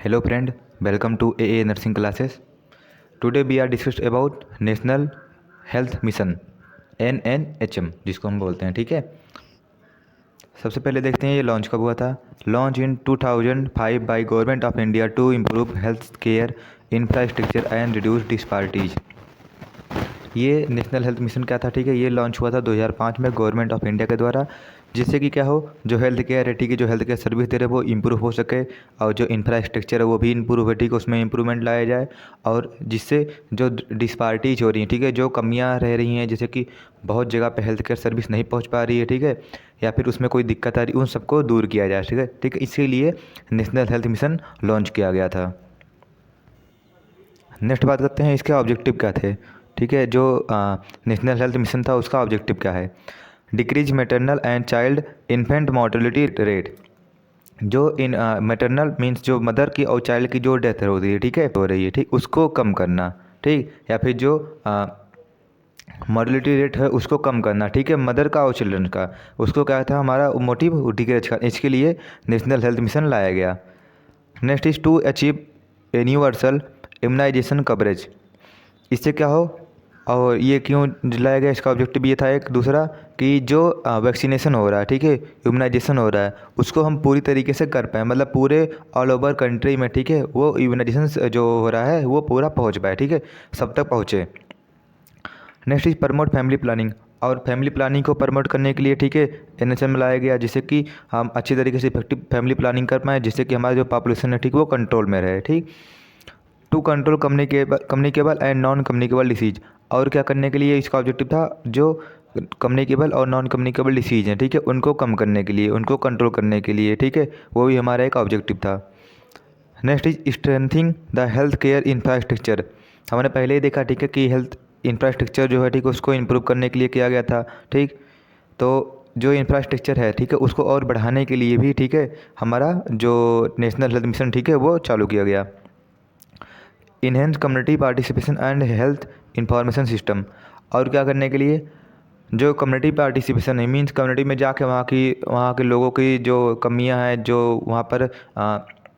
Hello friend, welcome to AA Nursing Classes. Today we are discussed about National Health Mission NNHM जिसको हम बोलते हैं। ठीक है, सबसे पहले देखते हैं ये लॉन्च कब हुआ था। Launch in 2005 by government of India to improve health care infrastructure and reduce disparities. ये नेशनल हेल्थ मिशन क्या था, ठीक है, ये लॉन्च हुआ था 2005 में गवर्नमेंट ऑफ इंडिया के द्वारा, जिससे कि क्या हो, जो हेल्थ केयर है, ठीक है, जो हेल्थ केयर सर्विस दे रहे वो इम्प्रूव हो सके और जो इंफ्रास्ट्रक्चर है वो भी इम्प्रूव है, ठीक है, उसमें इम्प्रूवमेंट लाया जाए और जिससे जो डिस्पैरिटीज हो रही हैं, ठीक है, जो कमियां रह रही हैं, जैसे कि बहुत जगह पे हेल्थ केयर सर्विस नहीं पहुंच पा रही है, ठीक है, या फिर उसमें कोई दिक्कत आ रही है, उन सबको दूर किया जाए। ठीक है, ठीक है, इसीलिए नेशनल हेल्थ मिशन लॉन्च किया गया था। नेक्स्ट बात करते हैं इसके ऑब्जेक्टिव क्या थे। ठीक है, जो नेशनल हेल्थ मिशन था उसका ऑब्जेक्टिव क्या है। Decrease maternal and child infant mortality rate. जो इन मैटरनल मीन्स जो मदर की और चाइल्ड की जो डेथ हो रही है, ठीक है, हो रही है, ठीक, उसको कम करना, ठीक, या फिर जो मॉर्टेलिटी रेट है उसको कम करना, ठीक है, मदर का और चिल्ड्रन का, उसको क्या था हमारा मोटिव डिक्रीज का, इसके लिए नेशनल हेल्थ मिशन लाया गया। Next is to achieve universal immunisation coverage. इससे क्या हो और ये क्यों लाया गया, इसका ऑब्जेक्टिव ये था एक दूसरा कि जो वैक्सीनेशन हो रहा है, ठीक है, इम्यूनाइजेशन हो रहा है, उसको हम पूरी तरीके से कर पाएँ, मतलब पूरे ऑल ओवर कंट्री में, ठीक है, वो इम्यूनाइजेशन जो हो रहा है वो पूरा पहुंच पाए, ठीक है, सब तक पहुँचे। Next is promote family planning. और फैमिली प्लानिंग को प्रमोट करने के लिए, ठीक है, एनएचएम में लाया गया, जिससे कि हम अच्छी तरीके से इफेक्टिव फैमिली प्लानिंग कर पाएँ, जिससे कि हमारा जो पॉपुलेशन है, ठीक, वो कंट्रोल में रहे। ठीक, to control communicable and non communicable disease. और क्या करने के लिए इसका ऑब्जेक्टिव था, जो कम्युनिकेबल और नॉन कम्युनिकेबल डिसीज हैं, ठीक है, उनको कम करने के लिए, उनको कंट्रोल करने के लिए, ठीक है, वो भी हमारा एक ऑब्जेक्टिव था। Next is strengthening the health care infrastructure. हमने पहले ही देखा, ठीक है, कि हेल्थ इंफ्रास्ट्रक्चर जो है, ठीक, उसको इम्प्रूव करने के लिए किया गया था। ठीक, तो जो इंफ्रास्ट्रक्चर है, ठीक है, उसको और बढ़ाने के लिए भी, ठीक है, हमारा जो नेशनल हेल्थ मिशन, ठीक है, वो चालू किया गया। Enhance community participation and health information system. और क्या करने के लिए, जो कम्युनिटी पार्टिसिपेशन है, मीन्स कम्युनिटी में जाके वहाँ के लोगों की जो कमियां हैं, जो वहाँ पर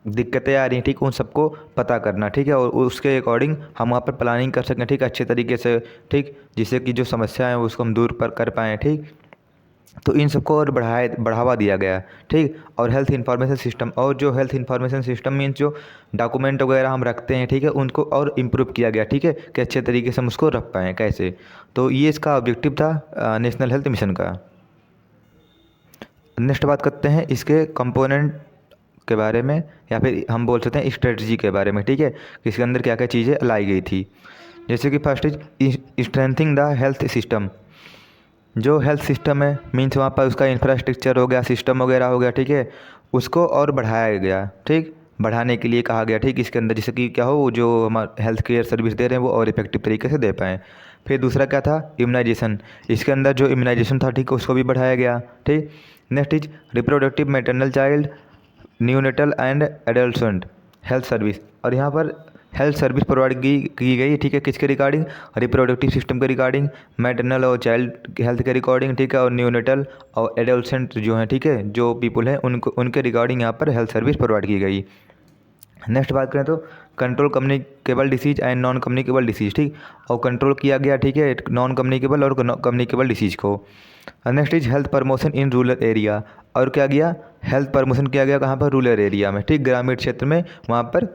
दिक्कतें आ रही हैं, ठीक, उन सबको पता करना, ठीक है, और उसके अकॉर्डिंग हम वहाँ पर प्लानिंग कर सकें, ठीक, अच्छे तरीके से, ठीक, जिससे कि जो समस्या है उसको हम दूर कर पाएँ। ठीक, तो इन सबको और बढ़ावा दिया गया। ठीक, और हेल्थ इंफॉर्मेशन सिस्टम, और जो हेल्थ इंफॉर्मेशन सिस्टम मीन्स जो डॉक्यूमेंट वगैरह हम रखते हैं, ठीक है, उनको और इम्प्रूव किया गया, ठीक है, कि अच्छे तरीके से हम उसको रख पाएँ कैसे। तो ये इसका ऑब्जेक्टिव था नेशनल हेल्थ मिशन का। नेक्स्ट बात करते हैं इसके कंपोनेंट के बारे में, या फिर हम बोल सकते हैं स्ट्रेटजी के बारे में, ठीक है, कि इसके अंदर क्या क्या चीज़ें लाई गई थी। जैसे कि first is strengthening the health system. जो हेल्थ सिस्टम है, मीन्स वहाँ पर उसका इंफ्रास्ट्रक्चर हो गया, सिस्टम वगैरह हो गया, ठीक है, उसको और बढ़ाया गया। ठीक, बढ़ाने के लिए कहा गया, ठीक, इसके अंदर जैसे कि क्या हो, जो हमारा हेल्थ केयर सर्विस दे रहे हैं वो और इफेक्टिव तरीके से दे पाएँ। फिर दूसरा क्या था, इम्यूनाइजेशन। इसके अंदर जो इम्यूनाइजेशन था, ठीक, उसको भी बढ़ाया गया। ठीक, next is reproductive maternal child neonatal and adult health service. और यहाँ पर हेल्थ सर्विस प्रोवाइड की गई, ठीक है, किसके रिगार्डिंग, रिप्रोडक्टिव सिस्टम के रिगार्डिंग, मैटरनल और चाइल्ड हेल्थ के रिगार्डिंग, ठीक है, और न्यूनेटल और एडोलसेंट जो हैं, ठीक है, जो पीपल हैं उनको उनके रिगार्डिंग यहाँ पर हेल्थ सर्विस प्रोवाइड की गई। नेक्स्ट बात करें तो control communicable disease and non communicable disease. ठीक, और कंट्रोल किया गया, ठीक है, नॉन कम्युनिकेबल और कम्युनिकेबल डिसीज को। Next is health promotion in rural area. और क्या गया, हेल्थ प्रमोशन किया गया कहाँ पर, रूरल एरिया में, ठीक, ग्रामीण क्षेत्र में, वहाँ पर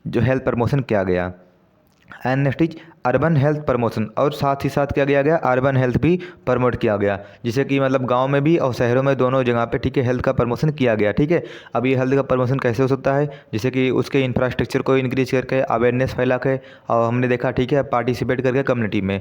जो हेल्थ प्रमोशन किया गया। And next is urban health promotion. और साथ ही साथ क्या किया गया, अर्बन हेल्थ भी प्रमोट किया गया, जिससे कि मतलब गांव में भी और शहरों में दोनों जगह पे, ठीक है, हेल्थ का प्रमोशन किया गया। ठीक है, अब ये हेल्थ का प्रमोशन कैसे हो सकता है, जैसे कि उसके इंफ्रास्ट्रक्चर को इंक्रीज करके, अवेयरनेस फैला के, और हमने देखा, ठीक है, पार्टिसिपेट करके कम्युनिटी में।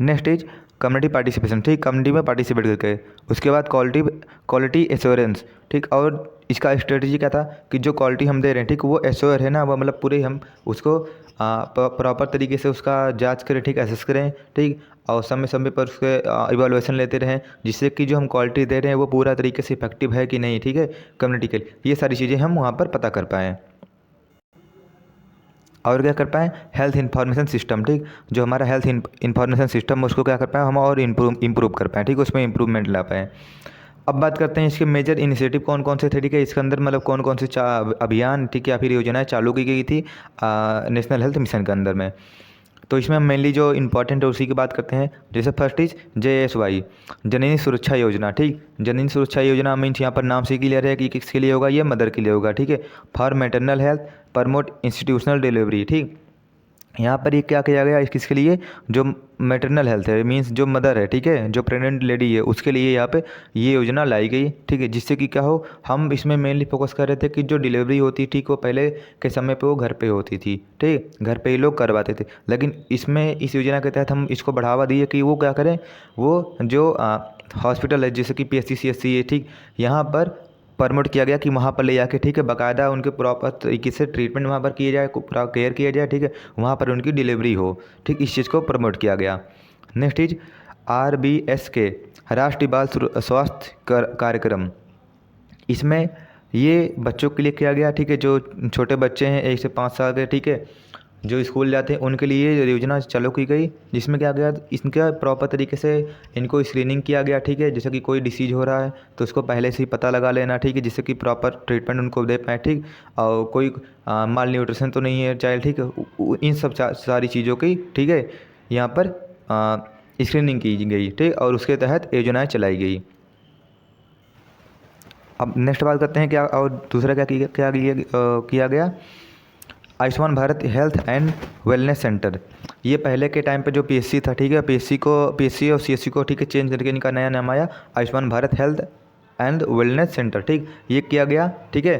नेक्स्ट इज कम्युनिटी पार्टिसिपेशन, ठीक, कम्युनिटी में पार्टिसिपेट करके। उसके बाद क्वालिटी एश्योरेंस। ठीक, और इसका स्ट्रेटजी क्या था कि जो क्वालिटी हम दे रहे हैं, ठीक, वो एश्योर है ना, वो मतलब पूरे हम उसको प्रॉपर तरीके से उसका जांच करें, ठीक, एसेस करें, ठीक, और समय समय पर उसके इवैल्यूएशन लेते रहें, जिससे कि जो हम क्वालिटी दे रहे हैं वो पूरा तरीके से इफेक्टिव है कि नहीं, ठीक है, कम्युनिटी के लिए, ये सारी चीज़ें हम वहाँ पर पता कर पाएँ। और क्या कर पाएँ, हेल्थ इन्फॉर्मेशन सिस्टम, ठीक, जो हमारा हेल्थ इन्फॉर्मेशन सिस्टम है उसको क्या कर पाएँ हम और इम्प्रूव कर पाएँ, ठीक, उसमें इम्प्रूवमेंट ला पाएँ। अब बात करते हैं इसके मेजर इनिशिएटिव कौन कौन से थे, ठीक है। इसके अंदर मतलब कौन कौन से अभियान, ठीक है, या फिर योजनाएं चालू की गई थी नेशनल हेल्थ मिशन के अंदर में। तो इसमें हम मेनली जो इंपॉर्टेंट है उसी की बात करते हैं। जैसे फर्स्ट इज JSY, जननी सुरक्षा योजना, ठीक। जननी सुरक्षा योजना मीन्स यहाँ पर नाम से क्लियर है कि किसके लिए होगा, ये मदर के लिए होगा, ठीक है। For maternal health promote institutional delivery, ठीक। यहाँ पर ये क्या किया गया किसके लिए, जो मैटरनल हेल्थ है मीन्स जो मदर है, ठीक है, जो प्रेग्नेंट लेडी है उसके लिए यहाँ पे ये योजना लाई गई, ठीक है। जिससे कि क्या हो, हम इसमें मेनली फोकस कर रहे थे कि जो डिलीवरी होती थी वो पहले के समय पे वो घर पे होती थी, ठीक, घर पे ही लोग करवाते थे। लेकिन इसमें इस योजना के तहत हम इसको बढ़ावा दिए कि वो क्या करें, वो जो हॉस्पिटल है जैसे कि PSC CSC है, ठीक, यहाँ पर प्रमोट किया गया कि वहाँ पर ले जाके, ठीक है, बाकायदा उनके प्रॉपर तरीके से ट्रीटमेंट वहाँ पर किया जाए, पूरा केयर किया जाए, ठीक है, वहाँ पर उनकी डिलीवरी हो, ठीक, इस चीज़ को प्रमोट किया गया। नेक्स्ट इज RBSK, राष्ट्रीय बाल स्वास्थ्य कार्यक्रम। इसमें ये बच्चों के लिए किया गया, ठीक है, जो छोटे बच्चे हैं 1 से 5 साल के, ठीक है, जो स्कूल जाते हैं उनके लिए योजना चालू की गई। जिसमें क्या गया, इनका प्रॉपर तरीके से इनको स्क्रीनिंग किया गया, ठीक है। जैसे कि कोई डिसीज हो रहा है तो उसको पहले से ही पता लगा लेना, ठीक है, जिससे कि प्रॉपर ट्रीटमेंट उनको दे पाए, ठीक। और कोई माल न्यूट्रिशन तो नहीं है चाइल्ड, ठीक है, इन सब सारी चीज़ों की, ठीक है, यहाँ पर स्क्रीनिंग की गई, ठीक, और उसके तहत योजनाएँ चलाई गई। अब नेक्स्ट बात करते हैं क्या और दूसरा किया गया, Ayushman Bharat health and wellness centre. ये पहले के टाइम पे जो PSC था, ठीक है, PSC और CSC को, ठीक है, चेंज करके इनका नया नाम आया Ayushman Bharat health and wellness centre, ठीक। ये किया गया, ठीक है,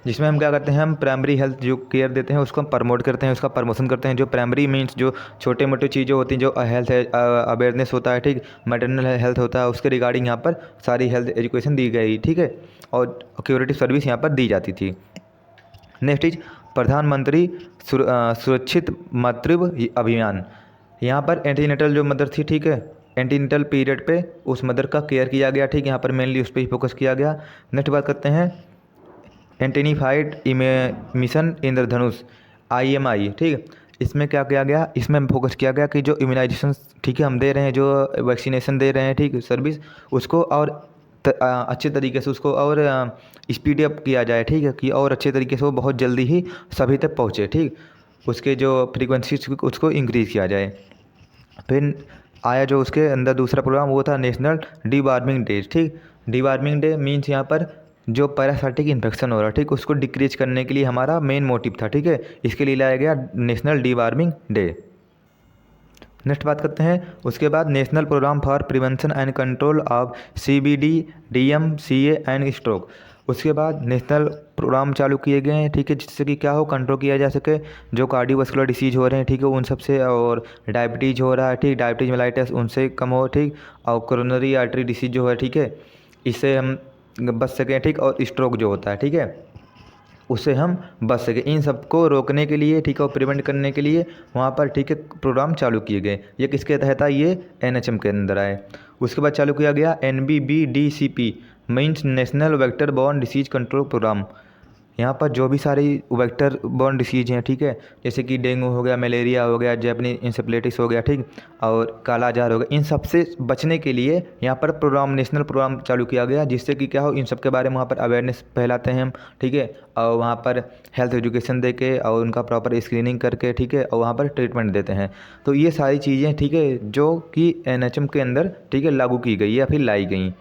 जिसमें हम क्या करते हैं, हम प्राइमरी हेल्थ जो केयर देते हैं उसको हम प्रमोट करते हैं, उसका प्रमोशन करते हैं। जो प्राइमरी मीन्स जो छोटे मोटे चीज़ें होती हैं, जो हेल्थ अवेयरनेस होता है, ठीक, मैटरनल हेल्थ होता है, उसके रिगार्डिंग यहाँ पर सारी हेल्थ एजुकेशन दी गई, ठीक है, और क्यूरेटिव सर्विस यहाँ पर दी जाती थी। नेक्स्ट इज प्रधानमंत्री सुरक्षित मातृत्व अभियान। यहाँ पर एंटीनेटल जो मदर थी, ठीक है, एंटीनेटल पीरियड पे उस मदर का केयर किया गया, ठीक, यहाँ पर मेनली उस पर ही फोकस किया गया। नेक्स्ट बात करते हैं एंटीनिफाइड मिशन इंद्रधनुष IMI, ठीक। इसमें क्या किया गया, इसमें फोकस किया गया कि जो इम्यूनाइजेशन, ठीक है, हम दे रहे हैं, जो वैक्सीनेशन दे रहे हैं, ठीक, सर्विस, उसको और अच्छे तरीके से उसको और स्पीड अप किया जाए, ठीक है, कि और अच्छे तरीके से वो बहुत जल्दी ही सभी तक पहुँचे, ठीक, उसके जो फ्रीक्वेंसी उसको इंक्रीज़ किया जाए। फिर आया जो उसके अंदर दूसरा प्रोग्राम, वो था नेशनल डीवार्मिंग डे, ठीक। डीवार्मिंग डे मीन्स यहाँ पर जो पैरासाइटिक इन्फेक्शन हो रहा है, ठीक, उसको डिक्रीज करने के लिए हमारा मेन मोटिव था, ठीक है, इसके लिए लाया गया नेशनल डीवार्मिंग डे। नेक्स्ट बात करते हैं उसके बाद national programme for prevention and control of CBD DM CA and stroke. उसके बाद नेशनल प्रोग्राम चालू किए गए हैं, ठीक है, जिससे कि क्या हो, कंट्रोल किया जा सके जो कार्डियोवास्कुलर डिसीज हो रहे हैं, ठीक है, उन सब से, और डायबिटीज़ हो रहा है, ठीक, डायबिटीज मेलाइटिस उनसे कम हो, ठीक, और कोरोनरी आर्टरी डिसीज जो है, ठीक है, इससे हम बच सकें, ठीक, और स्ट्रोक जो होता है, ठीक है, उससे हम बच सकें। इन सबको रोकने के लिए, ठीक है, और प्रिवेंट करने के लिए वहाँ पर, ठीक है, प्रोग्राम चालू किए गए। ये किसके तहत आए, ये NHM के अंदर आए। उसके बाद चालू किया गया NBBDCP means national vector borne disease control programme. यहाँ पर जो भी सारी वेक्टर बॉर्न डिसीज हैं, ठीक है, जैसे कि डेंगू हो गया, मलेरिया हो गया, जैपनीज इंसेफ्लाइटिस हो गया, ठीक, और काला जार हो गया, इन सब से बचने के लिए यहाँ पर प्रोग्राम, नेशनल प्रोग्राम चालू किया गया, जिससे कि क्या हो, इन सब के बारे में वहाँ पर अवेयरनेस फैलाते हैं हम, ठीक है, और वहाँ पर हेल्थ एजुकेशन दे के और उनका प्रॉपर स्क्रीनिंग करके, ठीक है, और वहाँ पर ट्रीटमेंट देते हैं। तो ये सारी चीज़ें, ठीक है, जो कि NHM के अंदर, ठीक है, लागू की गई या फिर लाई गई।